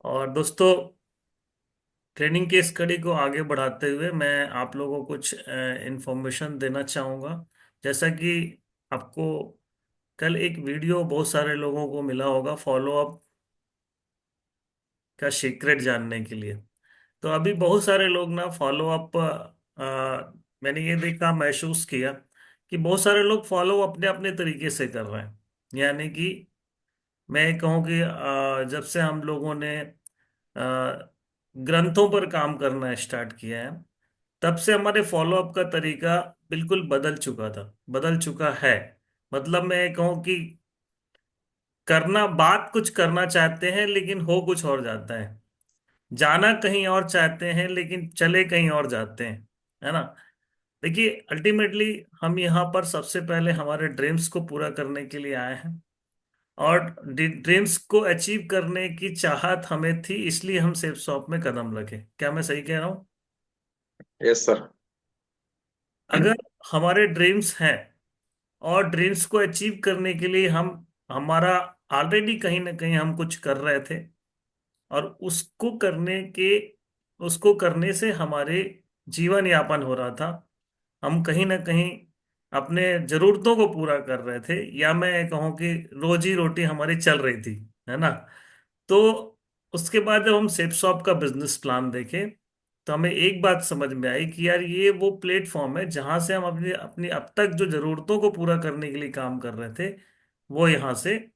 और दोस्तों, ट्रेनिंग की इस कड़ी को आगे बढ़ाते हुए मैं आप लोगों को कुछ इंफॉर्मेशन देना चाहूँगा। जैसा कि आपको कल एक वीडियो बहुत सारे लोगों को मिला होगा फॉलो अप का सीक्रेट जानने के लिए। तो अभी बहुत सारे लोग ना फॉलो अप, मैंने ये देखा, महसूस किया कि बहुत सारे लोग फॉलो अपने अपने तरीके से कर रहे हैं। यानी कि मैं कहूँ कि जब से हम लोगों ने ग्रंथों पर काम करना स्टार्ट किया है, तब से हमारे फॉलो अप का तरीका बिल्कुल बदल चुका है। मतलब मैं कहूँ कि करना बात कुछ करना चाहते हैं लेकिन हो कुछ और जाता है। जाना कहीं और चाहते हैं लेकिन चले कहीं और जाते हैं, है ना। देखिए, अल्टीमेटली हम यहाँ पर सबसे पहले हमारे ड्रीम्स को पूरा करने के लिए आए हैं। और ड्रीम्स को अचीव करने की चाहत हमें थी, इसलिए हम सेफ शॉप में कदम रखे। क्या मैं सही कह रहा हूँ? Yes sir. अगर हमारे ड्रीम्स हैं और ड्रीम्स को अचीव करने के लिए हम हमारा ऑलरेडी कहीं ना कहीं हम कुछ कर रहे थे, और उसको करने से हमारे जीवन यापन हो रहा था, हम कहीं ना कहीं अपने जरूरतों को पूरा कर रहे थे, या मैं कहूँ कि रोजी रोटी हमारी चल रही थी, है ना। तो उसके बाद जब हम सेप शॉप का बिजनेस प्लान देखे, तो हमें एक बात समझ में आई कि यार ये वो प्लेटफॉर्म है जहां से हम अपनी अपनी अब तक जो जरूरतों को पूरा करने के लिए काम कर रहे थे, वो यहाँ से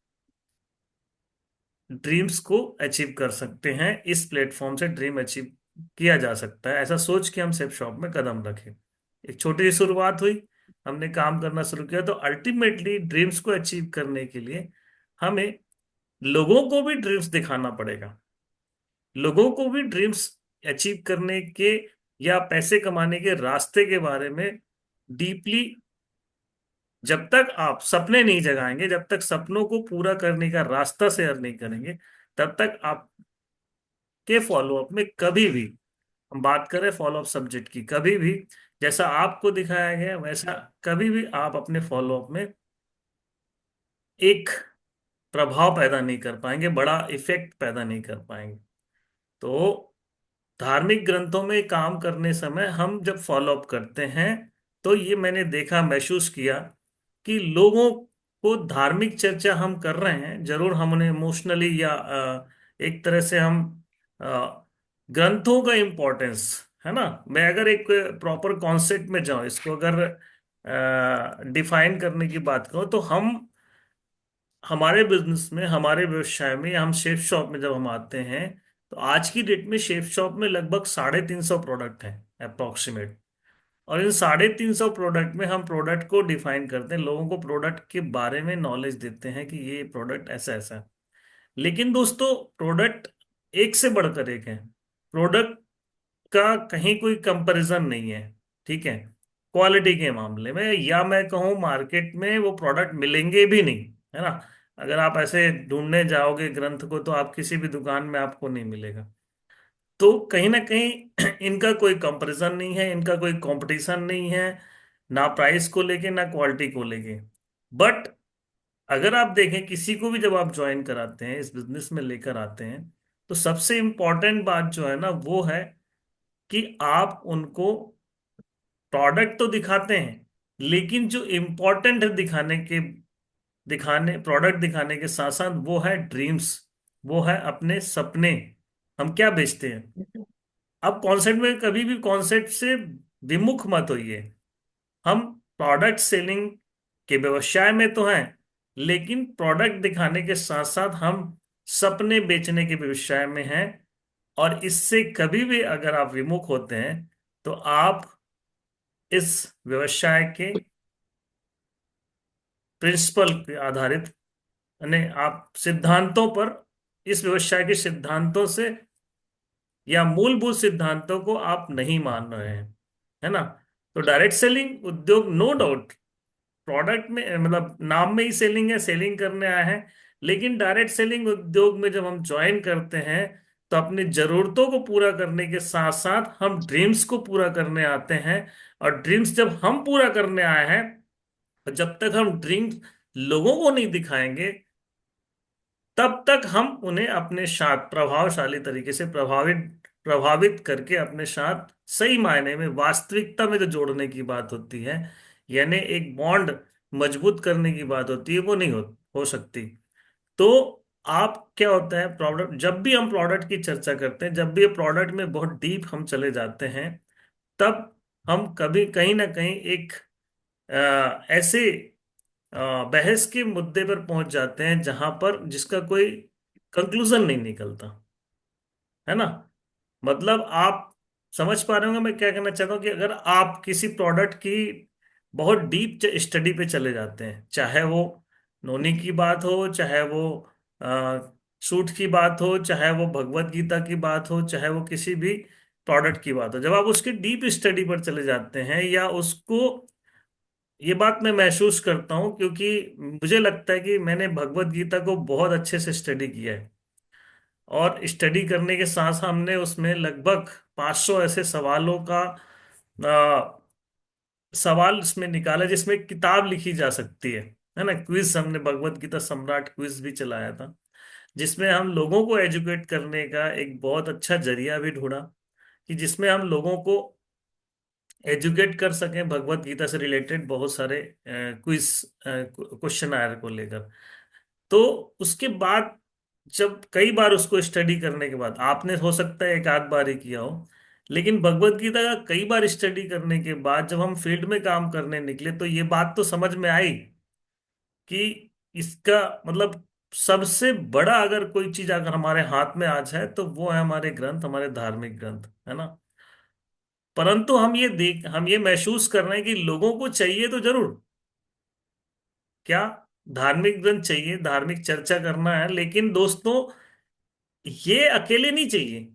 ड्रीम्स को अचीव कर सकते हैं। इस प्लेटफॉर्म से ड्रीम अचीव किया जा सकता है, ऐसा सोच के हम सेप शॉप में कदम रखे। एक छोटी सी शुरुआत हुई, हमने काम करना शुरू किया। तो अल्टीमेटली ड्रीम्स को अचीव करने के लिए हमें लोगों को भी ड्रीम्स दिखाना पड़ेगा। लोगों को भी ड्रीम्स अचीव करने के या पैसे कमाने के रास्ते के बारे में डीपली, जब तक आप सपने नहीं जगाएंगे, जब तक सपनों को पूरा करने का रास्ता शेयर नहीं करेंगे, तब तक आपके फॉलोअप में कभी भी, हम बात करें फॉलोअप सब्जेक्ट की, कभी भी जैसा आपको दिखाया गया वैसा कभी भी आप अपने फॉलोअप में एक प्रभाव पैदा नहीं कर पाएंगे, बड़ा इफेक्ट पैदा नहीं कर पाएंगे। तो धार्मिक ग्रंथों में काम करने समय हम जब फॉलो अप करते हैं, तो ये मैंने देखा, महसूस किया कि लोगों को धार्मिक चर्चा हम कर रहे हैं, जरूर हम उन्हें इमोशनली या एक तरह से हम ग्रंथों का इम्पोर्टेंस, है ना। मैं अगर एक प्रॉपर कॉन्सेप्ट में जाऊं, इसको अगर डिफाइन करने की बात करूं, तो हम हमारे बिजनेस में, हमारे व्यवसाय में, या हम शेफ शॉप में जब हम आते हैं, तो आज की डेट में शेफ शॉप में लगभग 350 प्रोडक्ट हैं अप्रोक्सीमेट। और इन 350 प्रोडक्ट में हम प्रोडक्ट को डिफाइन करते हैं, लोगों को प्रोडक्ट के बारे में नॉलेज देते हैं कि ये प्रोडक्ट ऐसा ऐसा है। लेकिन दोस्तों, प्रोडक्ट एक से बढ़कर एक है। प्रोडक्ट का कहीं कोई कंपैरिजन नहीं है, ठीक है। क्वालिटी के मामले में, या मैं कहूँ मार्केट में वो प्रोडक्ट मिलेंगे भी नहीं, है ना। अगर आप ऐसे ढूंढने जाओगे ग्रंथ को, तो आप किसी भी दुकान में आपको नहीं मिलेगा। तो कहीं ना कहीं इनका कोई कंपैरिजन नहीं है, इनका कोई कंपटीशन नहीं है, ना प्राइस को लेके ना क्वालिटी को लेके। बट अगर आप देखें, किसी को भी जब आप ज्वाइन कराते हैं, इस बिजनेस में लेकर आते हैं, तो सबसे इंपॉर्टेंट बात जो है ना, वो है कि आप उनको प्रोडक्ट तो दिखाते हैं, लेकिन जो इम्पोर्टेंट है दिखाने प्रोडक्ट दिखाने के साथ साथ, वो है ड्रीम्स, वो है अपने सपने। हम क्या बेचते हैं? अब कॉन्सेप्ट में कभी भी कॉन्सेप्ट से विमुख मत होइए। हम प्रोडक्ट सेलिंग के व्यवसाय में तो हैं, लेकिन प्रोडक्ट दिखाने के साथ साथ हम सपने बेचने के व्यवसाय में हैं। और इससे कभी भी अगर आप विमुख होते हैं, तो आप इस व्यवसाय के प्रिंसिपल पे आधारित, यानी आप सिद्धांतों पर, इस व्यवसाय के सिद्धांतों से या मूलभूत सिद्धांतों को आप नहीं मान रहे हैं, है ना। तो डायरेक्ट सेलिंग उद्योग, नो डाउट, प्रोडक्ट में मतलब नाम में ही सेलिंग है, सेलिंग करने आए हैं। लेकिन डायरेक्ट सेलिंग उद्योग में जब हम ज्वाइन करते हैं, तो अपनी जरूरतों को पूरा करने के साथ साथ हम ड्रीम्स को पूरा करने आते हैं। और ड्रीम्स जब हम पूरा करने आए हैं, और जब तक हम ड्रीम्स लोगों को नहीं दिखाएंगे, तब तक हम उन्हें अपने साथ प्रभावशाली तरीके से प्रभावित प्रभावित करके अपने साथ सही मायने में वास्तविकता में जो जोड़ने की बात होती है, यानी एक बॉन्ड मजबूत करने की बात होती है, वो नहीं हो सकती। तो आप क्या होता है, प्रोडक्ट जब भी हम प्रोडक्ट की चर्चा करते हैं, जब भी प्रोडक्ट में बहुत डीप हम चले जाते हैं, तब हम कभी कहीं ना कहीं एक ऐसे बहस के मुद्दे पर पहुंच जाते हैं जहां पर जिसका कोई कंक्लूजन नहीं निकलता, है ना। मतलब आप समझ पा रहे होंगे मैं क्या कहना चाहता हूँ कि अगर आप किसी प्रोडक्ट की बहुत डीप स्टडी पे चले जाते हैं, चाहे वो नोनी की बात हो, चाहे वो सूट की बात हो, चाहे वो भगवत गीता की बात हो, चाहे वो किसी भी प्रोडक्ट की बात हो, जब आप उसकी डीप स्टडी पर चले जाते हैं या उसको, ये बात मैं महसूस करता हूँ क्योंकि मुझे लगता है कि मैंने भगवत गीता को बहुत अच्छे से स्टडी किया है। और स्टडी करने के साथ साथ हमने उसमें लगभग 500 ऐसे सवालों का सवाल इसमें निकाला जिसमें एक किताब लिखी जा सकती है ना। क्विज हमने भगवत गीता सम्राट क्विज भी चलाया था, जिसमें हम लोगों को एजुकेट करने का एक बहुत अच्छा जरिया भी ढूंढा, कि जिसमें हम लोगों को एजुकेट कर सकें भगवत गीता से रिलेटेड बहुत सारे क्विज क्वेश्चन आयर को लेकर। तो उसके बाद जब कई बार उसको स्टडी करने के बाद, आपने हो सकता है एक आध बार ही किया हो, लेकिन भगवत गीता का कई बार स्टडी करने के बाद जब हम फील्ड में काम करने निकले तो ये बात तो समझ में आई कि इसका मतलब सबसे बड़ा अगर कोई चीज अगर हमारे हाथ में आज है तो वो है हमारे ग्रंथ, हमारे धार्मिक ग्रंथ, है ना। परंतु हम ये महसूस कर रहे हैं कि लोगों को चाहिए तो जरूर, क्या, धार्मिक ग्रंथ चाहिए, धार्मिक चर्चा करना है, लेकिन दोस्तों ये अकेले नहीं चाहिए।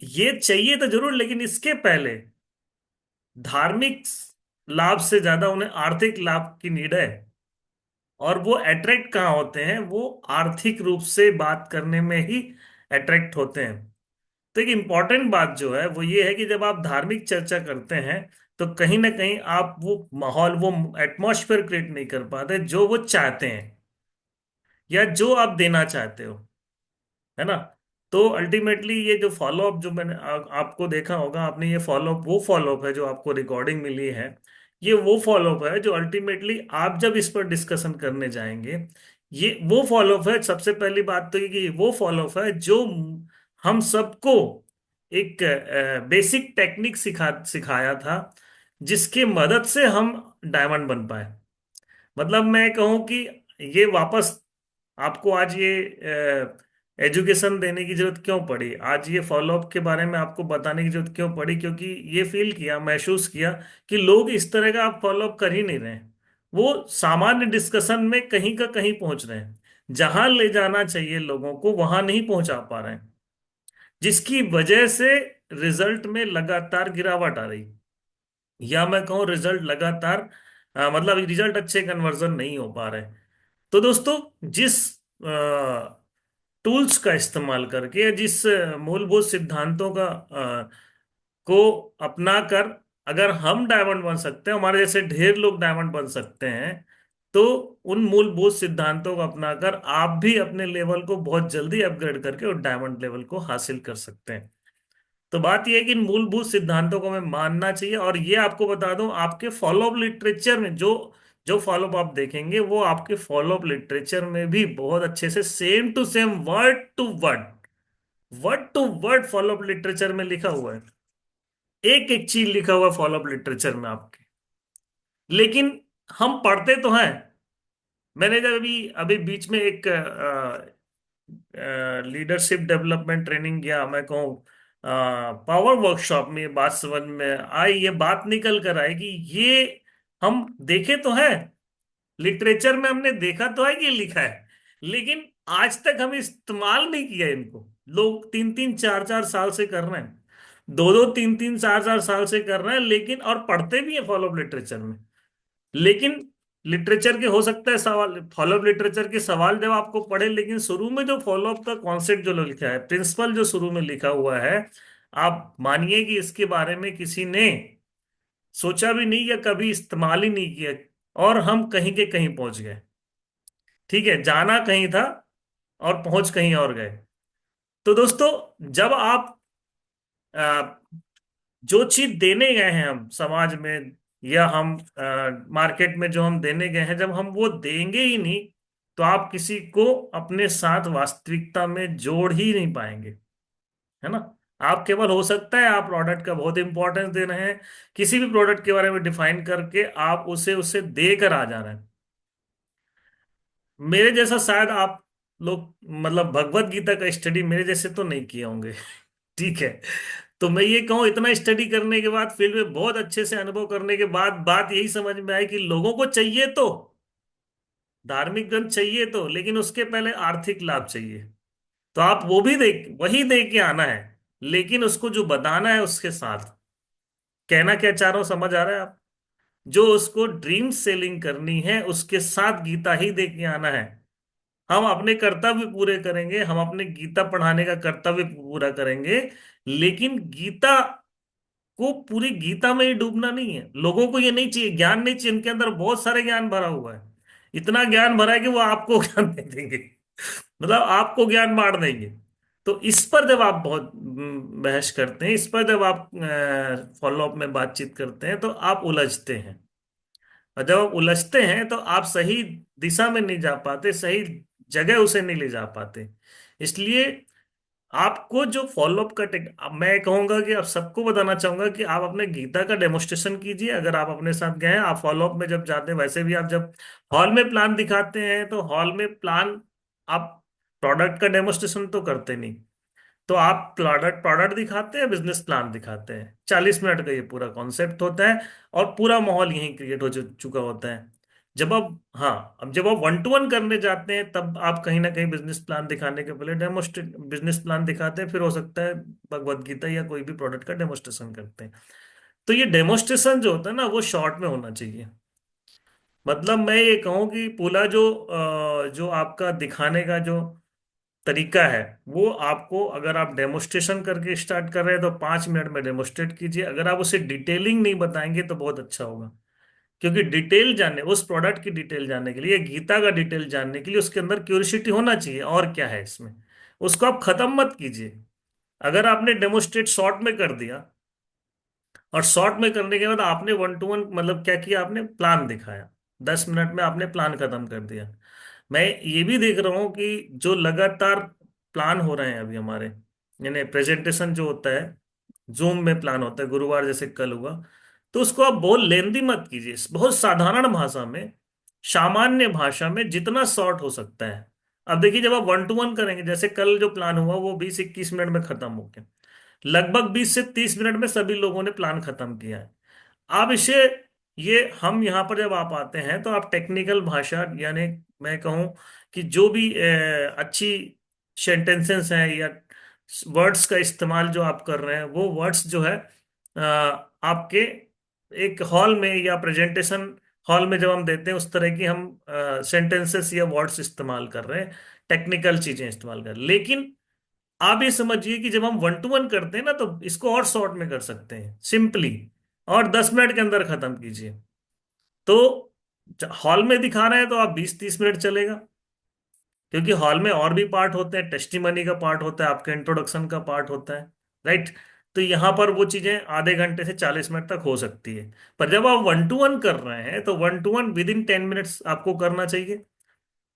ये चाहिए तो जरूर, लेकिन इसके पहले धार्मिक लाभ से ज्यादा उन्हें आर्थिक लाभ की नीड है। और वो अट्रैक्ट कहाँ होते हैं, वो आर्थिक रूप से बात करने में ही अट्रैक्ट होते हैं। तो एक इंपॉर्टेंट बात जो है वो ये है कि जब आप धार्मिक चर्चा करते हैं तो कहीं ना कहीं आप वो माहौल, वो एटमॉस्फेयर क्रिएट नहीं कर पाते जो वो चाहते हैं या जो आप देना चाहते हो, है ना। तो अल्टीमेटली ये जो फॉलोअप जो मैंने आपको देखा होगा, आपने ये फॉलोअप, वो फॉलोअप है जो आपको रिकॉर्डिंग मिली है, ये वो फॉलोअप है जो अल्टीमेटली आप जब इस पर डिस्कशन करने जाएंगे, ये वो फॉलोअप है। सबसे पहली बात तो ये कि वो फॉलोअप है जो हम सबको एक बेसिक टेक्निक सिखाया था, जिसकी मदद से हम डायमंड बन पाए। मतलब मैं कहूँ कि ये वापस आपको आज ये एजुकेशन देने की जरूरत क्यों पड़ी, आज ये फॉलोअप के बारे में आपको बताने की जरूरत क्यों पड़ी, क्योंकि ये फील किया, महसूस किया कि लोग इस तरह का आप फॉलोअप कर ही नहीं रहे हैं। वो सामान्य डिस्कशन में कहीं का कहीं पहुंच रहे हैं, जहां ले जाना चाहिए लोगों को वहां नहीं पहुंचा पा रहे हैं, जिसकी वजह से रिजल्ट में लगातार गिरावट आ रही, या मैं कहूँ रिजल्ट लगातार मतलब रिजल्ट अच्छे कन्वर्जन नहीं हो पा रहे। तो दोस्तों, जिस टूल्स का इस्तेमाल करके या जिस मूलभूत सिद्धांतों का को अपनाकर अगर हम डायमंड बन सकते हैं, हमारे जैसे ढेर लोग डायमंड बन सकते हैं, तो उन मूलभूत सिद्धांतों को अपनाकर आप भी अपने लेवल को बहुत जल्दी अपग्रेड करके और डायमंड लेवल को हासिल कर सकते हैं। तो बात यह है कि इन मूलभूत सिद्धांतों को हमें मानना चाहिए। और ये आपको बता दूं, आपके फॉलोअप लिटरेचर में जो जो फॉलोअप आप देखेंगे वो आपके फॉलोअप लिटरेचर में भी बहुत अच्छे से same to same, word to word follow up literature में लिखा हुआ है। एक एक चीज लिखा हुआ फॉलोअप लिटरेचर में आपके, लेकिन हम पढ़ते तो हैं। मैंने जब अभी अभी बीच में एक लीडरशिप डेवलपमेंट ट्रेनिंग किया, मैं कहूँ पावर वर्कशॉप में, ये बात समझ में आई, ये बात निकल कर आई कि ये हम देखे तो है, लिटरेचर में हमने देखा तो है कि ये लिखा है, लेकिन आज तक हम इस्तेमाल नहीं किया इनको। लोग 3 3 4 4 साल से कर रहे हैं, 2 2 3 3 4 4 साल से कर रहे हैं, लेकिन और पढ़ते भी है फॉलो लिटरेचर में। लेकिन लिटरेचर के हो सकता है सवाल, फॉलोअप लिटरेचर के सवाल जब आपको पढ़े, लेकिन शुरू में जो फॉलोअप का कॉन्सेप्ट जो लिखा है, प्रिंसिपल जो शुरू में लिखा हुआ है, आप मानिए कि इसके बारे में किसी ने सोचा भी नहीं या कभी इस्तेमाल ही नहीं किया, और हम कहीं के कहीं पहुंच गए। ठीक है, जाना कहीं था और पहुंच कहीं और गए। तो दोस्तों, जब आप अ, जो चीज देने गए हैं हम समाज में, या हम मार्केट में जो हम देने गए हैं, जब हम वो देंगे ही नहीं, तो आप किसी को अपने साथ वास्तविकता में जोड़ ही नहीं पाएंगे, है ना। आप केवल, हो सकता है आप प्रोडक्ट का बहुत इंपॉर्टेंस दे रहे हैं, किसी भी प्रोडक्ट के बारे में डिफाइन करके आप उसे उसे देकर आ जा रहे हैं। मेरे जैसा शायद आप लोग, मतलब भगवत गीता का स्टडी मेरे जैसे तो नहीं किए होंगे। ठीक है। तो मैं ये कहूँ, इतना स्टडी करने के बाद, फील्ड में बहुत अच्छे से अनुभव करने के बाद, बात यही समझ में आई कि लोगों को चाहिए तो धार्मिक ग्रंथ चाहिए तो, लेकिन उसके पहले आर्थिक लाभ चाहिए। तो आप वो भी देख, वही दे के आना है, लेकिन उसको जो बताना है उसके साथ। कहना क्या चाह रहा हूं, समझ आ रहा है आप? जो उसको ड्रीम सेलिंग करनी है, उसके साथ गीता ही दे के आना है। हम अपने कर्तव्य पूरे करेंगे, हम अपने गीता पढ़ाने का कर्तव्य पूरा करेंगे, लेकिन गीता को, पूरी गीता में ही डूबना नहीं है। लोगों को ये नहीं चाहिए, ज्ञान नहीं चाहिए, उनके अंदर बहुत सारे ज्ञान भरा हुआ है। इतना ज्ञान भरा है कि वो आपको ज्ञान दे देंगे, मतलब आपको ज्ञान बांट देंगे। तो इस पर जब आप बहुत बहस करते हैं, इस पर जब आप फॉलो अप में बातचीत करते हैं, तो आप उलझते हैं। और जब आप उलझते हैं तो आप सही दिशा में नहीं जा पाते, सही जगह उसे नहीं ले जा पाते। इसलिए आपको जो फॉलोअप का टेक, अब मैं कहूंगा कि आप सबको बताना चाहूंगा कि आप अपने गीता का डेमोस्ट्रेशन कीजिए। अगर आप अपने साथ गए हैं, आप फॉलोअप में जब जाते हैं, वैसे भी आप जब हॉल में प्लान दिखाते हैं, तो हॉल में प्लान, आप प्रोडक्ट का डेमोस्ट्रेशन तो करते नहीं। तो आप प्रोडक्ट प्रोडक्ट दिखाते हैं, बिजनेस प्लान दिखाते हैं, 40 मिनट का ये पूरा कॉन्सेप्ट होता है, और पूरा माहौल यहीं क्रिएट हो चुका होता है। जब आप, हाँ, अब जब आप वन टू वन करने जाते हैं, तब आप कहीं ना कहीं बिजनेस प्लान दिखाने के पहले डेमोस्ट्रेट बिजनेस प्लान दिखाते हैं, फिर हो सकता है भगवत गीता या कोई भी प्रोडक्ट का डेमोस्ट्रेशन करते हैं। तो ये डेमोस्ट्रेशन जो होता है ना, वो शॉर्ट में होना चाहिए। मतलब मैं ये कहूँ कि पूरा जो आपका दिखाने का जो तरीका है, वो आपको, अगर आप डेमोस्ट्रेशन करके स्टार्ट कर रहे हैं, तो 5 मिनट में डेमोस्ट्रेट कीजिए। अगर आप उसे डिटेलिंग नहीं बताएंगे तो बहुत अच्छा होगा। क्योंकि डिटेल जानने, उस प्रोडक्ट की डिटेल जानने के लिए, गीता का डिटेल जानने के लिए, उसके अंदर क्यूरियोसिटी होना चाहिए, और क्या है इसमें, उसको आप खत्म मत कीजिए। अगर आपने डेमोस्ट्रेट शॉर्ट में कर दिया, और शॉर्ट में करने के बाद आपने वन टू वन, मतलब क्या किया, आपने प्लान दिखाया, 10 मिनट में आपने प्लान खत्म कर दिया। मैं ये भी देख रहा हूँ कि जो लगातार प्लान हो रहे हैं अभी हमारे, यानी प्रेजेंटेशन जो होता है, जूम में प्लान होता है, गुरुवार जैसे कल हुआ, तो उसको आप बहुत लेंदी मत कीजिए, बहुत साधारण भाषा में, सामान्य भाषा में, जितना शॉर्ट हो सकता है। अब देखिए, जब आप वन टू वन करेंगे, जैसे कल जो प्लान हुआ वो 20-21 मिनट में खत्म हो गया, लगभग 20 से 30 मिनट में सभी लोगों ने प्लान खत्म किया है। आप इसे, ये हम यहाँ पर जब आप आते हैं, तो आप टेक्निकल भाषा, यानी मैं कहूँ कि जो भी अच्छी सेंटेंसेस हैं, या वर्ड्स का इस्तेमाल जो आप कर रहे हैं, वो वर्ड्स जो है आपके एक हॉल में या प्रेजेंटेशन हॉल में जब हम देते हैं, उस तरह की हम सेंटेंसेस या वर्ड्स इस्तेमाल कर रहे हैं, टेक्निकल चीजें इस्तेमाल कर रहे हैं। लेकिन आप ये समझिए कि जब हम वन टू वन करते हैं ना, तो इसको और शॉर्ट में कर सकते हैं, सिंपली, और 10 मिनट के अंदर खत्म कीजिए। तो हॉल में दिखा रहे हैं तो आप 20-30 मिनट चलेगा, क्योंकि हॉल में और भी पार्ट होते हैं, टेस्टिमनी का पार्ट होता है, आपके इंट्रोडक्शन का पार्ट होता है, राइट। तो यहाँ पर वो चीजें आधे घंटे से 40 मिनट तक हो सकती है। पर जब आप वन टू वन कर रहे हैं, तो one two one with in 10 minutes आपको करना चाहिए।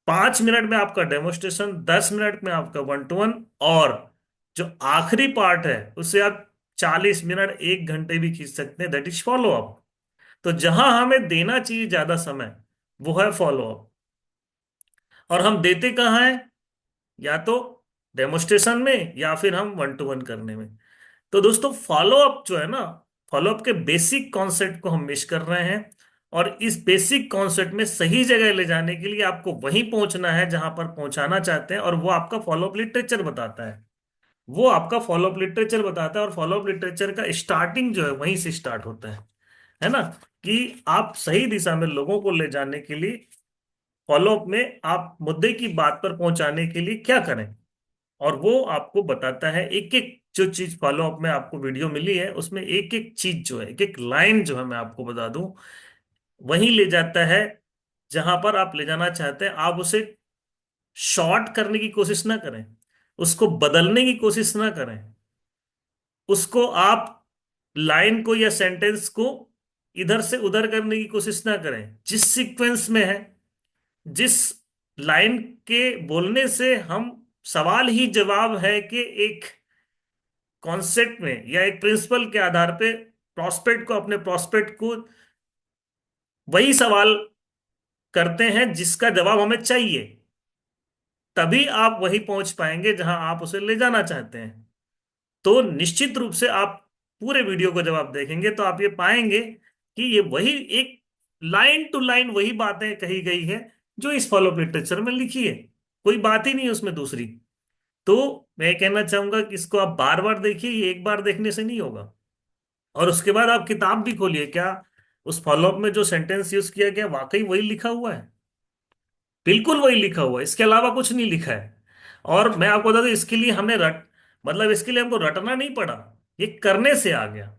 5 मिनट में आपका डेमोस्ट्रेशन, 10 मिनट में आपका वन टू वन, और जो आखिरी पार्ट है उसे आप 40 मिनट, 1 घंटे भी खींच सकते हैं, दैट इज फॉलो अप। तो जहां हमें देना चाहिए ज्यादा समय, वो है फॉलो अप। और हम देते कहाँ हैं? या तो डेमोस्ट्रेशन में, या फिर हम वन टू वन करने में। तो दोस्तों, फॉलो अप जो है ना, फॉलो अप के बेसिक कॉन्सेप्ट को हम मिस कर रहे हैं। और इस बेसिक कॉन्सेप्ट में सही जगह ले जाने के लिए आपको वहीं पहुंचना है जहां पर पहुंचाना चाहते हैं, और वो आपका फॉलो अप लिटरेचर बताता है। वो आपका फॉलो अप लिटरेचर बताता है, और फॉलो अप लिटरेचर का स्टार्टिंग जो है वहीं से स्टार्ट होता है ना। कि आप सही दिशा में लोगों को ले जाने के लिए, फॉलो अप में आप मुद्दे की बात पर पहुंचाने के लिए क्या करें, और वो आपको बताता है। एक एक जो चीज फॉलो अप में आपको वीडियो मिली है, उसमें एक एक चीज जो है, एक एक लाइन जो है, मैं आपको बता दूं, वहीं ले जाता है जहां पर आप ले जाना चाहते हैं। आप उसे शॉर्ट करने की कोशिश ना करें, उसको बदलने की कोशिश ना करें, उसको आप लाइन को या सेंटेंस को इधर से उधर करने की कोशिश ना करें। जिस सीक्वेंस में है, जिस लाइन के बोलने से हम सवाल ही जवाब है कि एक कॉन्सेप्ट में या एक प्रिंसिपल के आधार पे प्रोस्पेक्ट को, अपने प्रोस्पेक्ट को वही सवाल करते हैं जिसका जवाब हमें चाहिए, तभी आप वही पहुंच पाएंगे जहां आप उसे ले जाना चाहते हैं। तो निश्चित रूप से आप पूरे वीडियो को जब आप देखेंगे तो आप ये पाएंगे कि ये वही एक लाइन टू लाइन वही बातें कही गई है जो इस फॉलो लिटरेचर में लिखी है। कोई बात ही नहीं है उसमें दूसरी। तो मैं कहना चाहूंगा कि इसको आप बार बार देखिए, ये एक बार देखने से नहीं होगा। और उसके बाद आप किताब भी खोलिए, क्या उस फॉलोअप में जो सेंटेंस यूज किया गया वाकई वही लिखा हुआ है? बिल्कुल वही लिखा हुआ है, इसके अलावा कुछ नहीं लिखा है। और मैं आपको बता दूं, इसके लिए हमने मतलब इसके लिए हमको रटना नहीं पड़ा, ये करने से आ गया।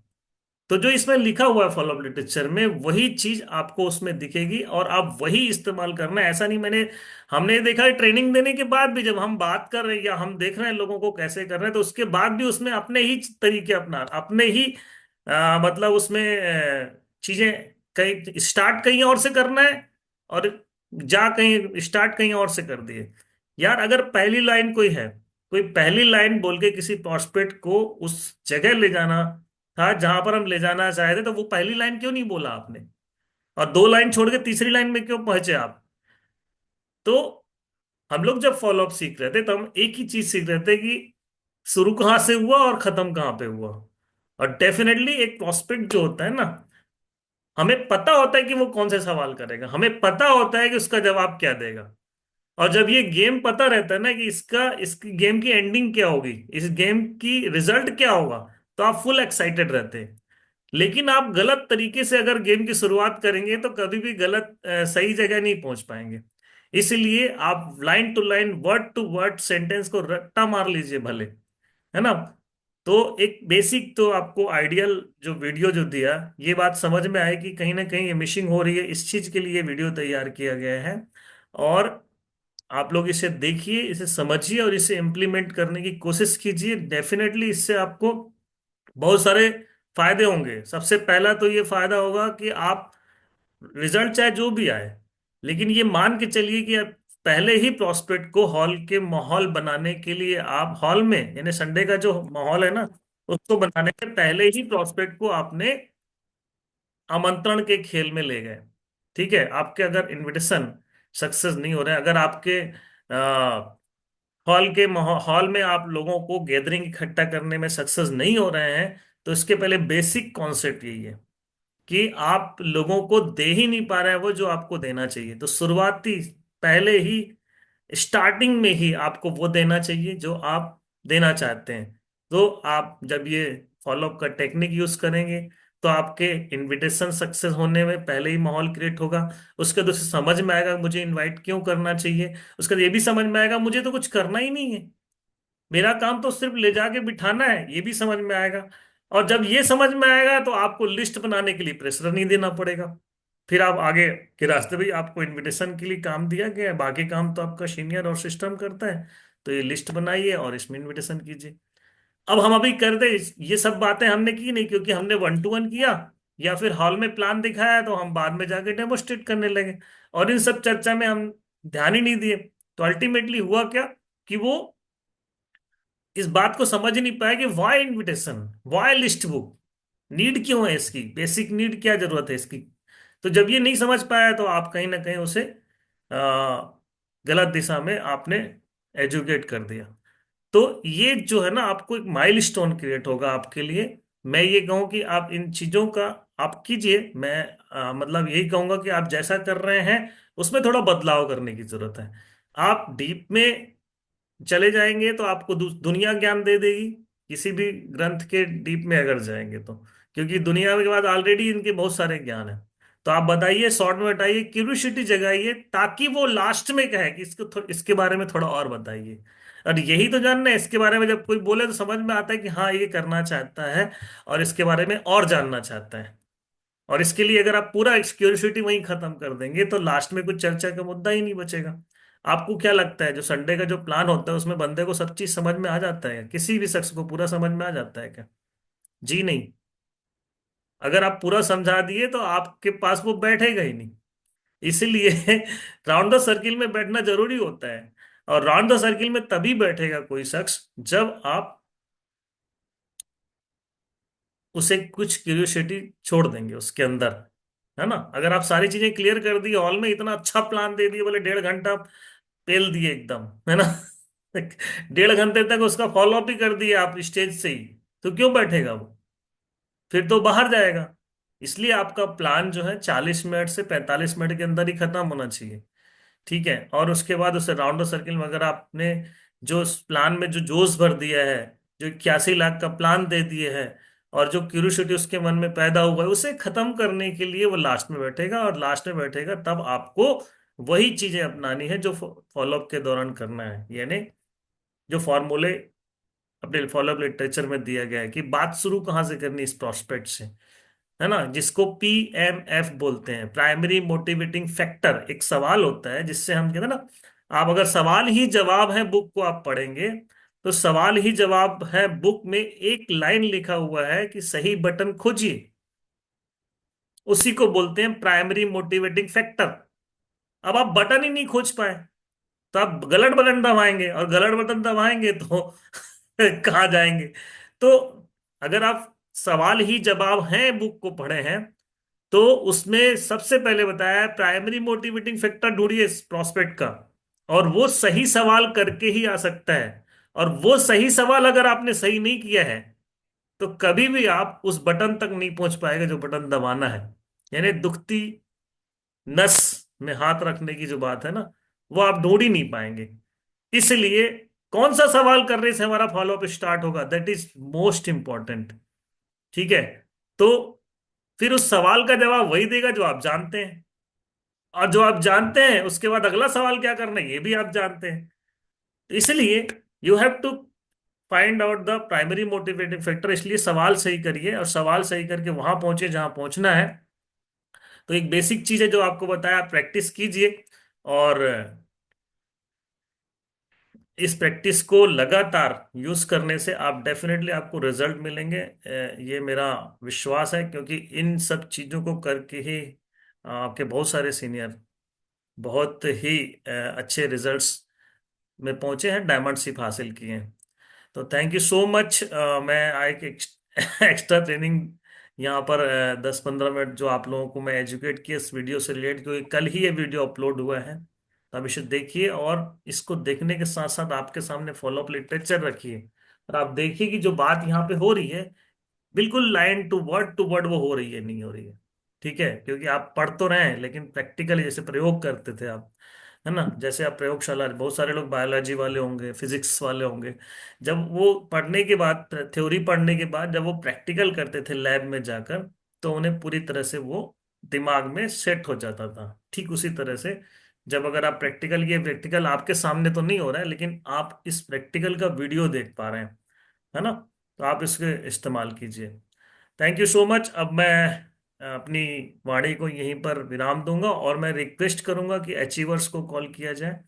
तो जो इसमें लिखा हुआ है फॉलो अप लिटरेचर में, वही चीज आपको उसमें दिखेगी और आप वही इस्तेमाल करना है। ऐसा नहीं, हमने देखा है ट्रेनिंग देने के बाद भी, जब हम बात कर रहे हैं या हम देख रहे हैं लोगों को कैसे कर रहे हैं, तो उसके बाद भी उसमें अपने ही तरीके अपना, अपने ही मतलब उसमें चीजें कहीं स्टार्ट कहीं और से करना है और जा कहीं स्टार्ट कहीं और से कर दिए। यार अगर पहली लाइन कोई है, कोई पहली लाइन बोल के किसी प्रोस्पेक्ट को उस जगह ले जाना था जहां पर हम ले जाना चाहे थे, तो वो पहली लाइन क्यों नहीं बोला आपने? और दो लाइन छोड़ के तीसरी लाइन में क्यों पहुंचे आप? तो हम लोग जब फॉलो अप सीख रहे थे तो हम एक ही चीज सीख रहे थे कि शुरू कहाँ से हुआ और खत्म कहाँ पे हुआ। और डेफिनेटली एक प्रोस्पेक्ट जो होता है ना, हमें पता होता है कि वो कौन से सवाल करेगा, हमें पता होता है कि उसका जवाब क्या देगा। और जब ये गेम पता रहता है ना कि इसका इस गेम की एंडिंग क्या होगी, इस गेम की रिजल्ट क्या होगा, तो आप फुल एक्साइटेड रहते हैं। लेकिन आप गलत तरीके से अगर गेम की शुरुआत करेंगे तो कभी भी सही जगह नहीं पहुंच पाएंगे। इसलिए आप line to line, word to word sentence को रट्टा मार लीजिए भले, है ना। तो एक बेसिक तो आपको आइडियल जो वीडियो जो दिया, ये बात समझ में आए कि कहीं ना कहीं ये मिशिंग हो रही है, इस चीज के लिए वीडियो तैयार किया गया है। और आप लोग इसे देखिए, इसे समझिए और इसे इम्प्लीमेंट करने की कोशिश कीजिए। डेफिनेटली इससे आपको बहुत सारे फायदे होंगे। सबसे पहला तो ये फायदा होगा कि आप रिजल्ट चाहे जो भी आए, लेकिन ये मान के चलिए कि आप पहले ही प्रोस्पेक्ट को हॉल के माहौल बनाने के लिए, आप हॉल में यानी संडे का जो माहौल है ना, उसको बनाने के पहले ही प्रोस्पेक्ट को आपने आमंत्रण के खेल में ले गए। ठीक है, आपके अगर इनविटेशन सक्सेस नहीं हो रहे हैं, अगर आपके हॉल में आप लोगों को गैदरिंग इकट्ठा करने में सक्सेस नहीं हो रहे हैं, तो इसके पहले बेसिक कॉन्सेप्ट यही है कि आप लोगों को दे ही नहीं पा रहे हैं वो जो आपको देना चाहिए। तो शुरुआती पहले ही स्टार्टिंग में ही आपको वो देना चाहिए जो आप देना चाहते हैं। तो आप जब ये फॉलोअप का टेक्निक यूज करेंगे तो आपके इनविटेशन सक्सेस होने में पहले ही माहौल क्रिएट होगा। उसके बाद उसे समझ में आएगा मुझे इनवाइट क्यों करना चाहिए। उसके बाद ये भी समझ में आएगा मुझे तो कुछ करना ही नहीं है, मेरा काम तो सिर्फ ले जाके बिठाना है, ये भी समझ में आएगा। और जब ये समझ में आएगा तो आपको लिस्ट बनाने के लिए प्रेशर नहीं देना पड़ेगा। फिर आप आगे के रास्ते भी, आपको इनविटेशन के लिए काम दिया गया है, बाकी काम तो आपका सीनियर और सिस्टम करता है। तो ये लिस्ट बनाइए और इसमें इनविटेशन कीजिए। अब हम अभी कर दे, ये सब बातें हमने की नहीं क्योंकि हमने वन टू वन किया या फिर हॉल में प्लान दिखाया, तो हम बाद में जाके डेमोस्ट्रेट करने लगे और इन सब चर्चा में हम ध्यान ही नहीं दिए। तो अल्टीमेटली हुआ क्या कि वो इस बात को समझ ही नहीं पाया कि why invitation, why list book, need क्यों है इसकी, बेसिक नीड क्या जरूरत है इसकी। तो जब ये नहीं समझ पाया तो आप कहीं ना कहीं उसे गलत दिशा में आपने एजुकेट कर दिया। तो ये जो है ना, आपको एक माइलस्टोन क्रिएट होगा आपके लिए। मैं ये कहूँ कि आप इन चीजों का आप कीजिए। मैं मतलब यही कहूंगा कि आप जैसा कर रहे हैं उसमें थोड़ा बदलाव करने की जरूरत है। आप डीप में चले जाएंगे तो आपको दुनिया ज्ञान दे देगी, किसी भी ग्रंथ के डीप में अगर जाएंगे तो, क्योंकि दुनिया के बाद ऑलरेडी इनके बहुत सारे ज्ञान है। तो आप बताइए, शॉर्ट में बताइए, क्यूरियोसिटी जगाइए ताकि वो लास्ट में कहे कि इसके बारे में थोड़ा और बताइए। और यही तो जानना है, इसके बारे में जब कोई बोले तो समझ में आता है कि हाँ ये करना चाहता है और इसके बारे में और जानना चाहता है। और इसके लिए अगर आप पूरा क्यूरियोसिटी वहीं खत्म कर देंगे तो लास्ट में कुछ चर्चा का मुद्दा ही नहीं बचेगा। आपको क्या लगता है जो संडे का जो प्लान होता है उसमें बंदे को सब चीज समझ में आ जाता है? किसी भी शख्स को पूरा समझ में आ जाता है क्या? जी नहीं। अगर आप पूरा समझा दिए तो आपके पास वो बैठेगा ही नहीं। इसीलिए राउंड द सर्किल में बैठना जरूरी होता है। और राउंड द सर्किल में तभी बैठेगा कोई शख्स जब आप उसे कुछ क्यूरियोसिटी छोड़ देंगे उसके अंदर, है ना? अगर आप सारी चीजें क्लियर कर दी, हॉल में इतना अच्छा प्लान दे दिए, बोले 1.5 घंटा पेल दिए एकदम, है ना? 1.5 घंटे तक उसका फॉलो अप ही कर दिए आप स्टेज से ही, तो क्यों बैठेगा वो? फिर तो बाहर जाएगा। इसलिए आपका प्लान जो है 40 मिनट से 45 मिनट के अंदर ही खत्म होना चाहिए। ठीक है, और उसके बाद उसे राउंड सर्किल में अगर आपने जो उस प्लान में जो जोश भर दिया है, जो 81 लाख का प्लान दे दिए है, और जो क्यूरियोसिटी उसके मन में पैदा हुआ है, उसे खत्म करने के लिए वो लास्ट में बैठेगा। और लास्ट में बैठेगा तब आपको वही चीजें अपनानी है जो फॉलोअप के दौरान करना है, यानी जो फॉर्मूले अपने फॉलोअप लिटरेचर में दिया गया है कि बात शुरू कहाँ से करनी इस प्रोस्पेक्ट से, है ना? जिसको PMF बोलते हैं, प्राइमरी मोटिवेटिंग फैक्टर। एक सवाल होता है जिससे हम कहते हैं ना, आप अगर सवाल ही जवाब है बुक को आप पढ़ेंगे, तो सवाल ही जवाब है बुक में एक लाइन लिखा हुआ है कि सही बटन खोजिए, उसी को बोलते हैं प्राइमरी मोटिवेटिंग फैक्टर। अब आप बटन ही नहीं खोज पाए तो आप गलत बटन दबाएंगे, और गलत बटन दबाएंगे तो कहाँ जाएंगे? तो अगर आप सवाल ही जवाब हैं बुक को पढ़े हैं, तो उसमें सबसे पहले बताया है प्राइमरी मोटिवेटिंग फैक्टर ढूंढिए इस प्रोस्पेक्ट का, और वो सही सवाल करके ही आ सकता है। और वो सही सवाल अगर आपने सही नहीं किया है, तो कभी भी आप उस बटन तक नहीं पहुंच पाएगा जो बटन दबाना है। यानी दुखती नस में हाथ रखने की जो बात है ना, वो आप ढूंढ ही नहीं पाएंगे। इसलिए कौन सा सवाल करने से हमारा फॉलोअप स्टार्ट होगा, दैट इज मोस्ट इंपॉर्टेंट। ठीक है? तो फिर उस सवाल का जवाब वही देगा जो आप जानते हैं, और जो आप जानते हैं उसके बाद अगला सवाल क्या करना है ये भी आप जानते हैं। तो इसलिए you have to find out the primary motivating factor. इसलिए सवाल सही करिए, और सवाल सही करके वहां पहुंचे जहां पहुंचना है। तो एक बेसिक चीज है जो आपको बताया, प्रैक्टिस कीजिए, और इस प्रैक्टिस को लगातार यूज करने से आप डेफिनेटली आपको रिजल्ट मिलेंगे। ये मेरा विश्वास है, क्योंकि इन सब चीजों को करके ही आपके बहुत सारे सीनियर बहुत ही अच्छे रिजल्ट्स में पहुंचे हैं, डायमंड सिप हासिल किए हैं। तो थैंक यू सो मच। मैं एक एक्स्ट्रा ट्रेनिंग यहाँ पर 10-15 मिनट जो आप लोगों को मैं एजुकेट किया इस वीडियो से रिलेटेड, क्योंकि कल ही ये वीडियो अपलोड हुआ है। तो आप इसे देखिए, और इसको देखने के साथ साथ आपके सामने फॉलोअप लिटरेचर रखिए, और आप देखिए कि जो बात यहाँ पे हो रही है बिल्कुल लाइन टू वर्ड वो हो रही है नहीं हो रही है। ठीक है? क्योंकि आप पढ़ तो रहे हैं लेकिन प्रैक्टिकली जैसे प्रयोग करते थे आप, है ना? जैसे आप प्रयोगशाला, बहुत सारे लोग बायोलॉजी वाले होंगे, फिजिक्स वाले होंगे, जब वो पढ़ने के बाद, थ्योरी पढ़ने के बाद जब वो प्रैक्टिकल करते थे लैब में जाकर, तो उन्हें पूरी तरह से वो दिमाग में सेट हो जाता था। ठीक उसी तरह से जब अगर आप प्रैक्टिकल, ये प्रैक्टिकल आपके सामने तो नहीं हो रहा है लेकिन आप इस प्रैक्टिकल का वीडियो देख पा रहे हैं, है ना? तो आप इसके इस्तेमाल कीजिए। Thank you so much. अब मैं अपनी वाणी को यहीं पर विराम दूंगा, और मैं रिक्वेस्ट करूंगा कि अचीवर्स को कॉल किया जाए।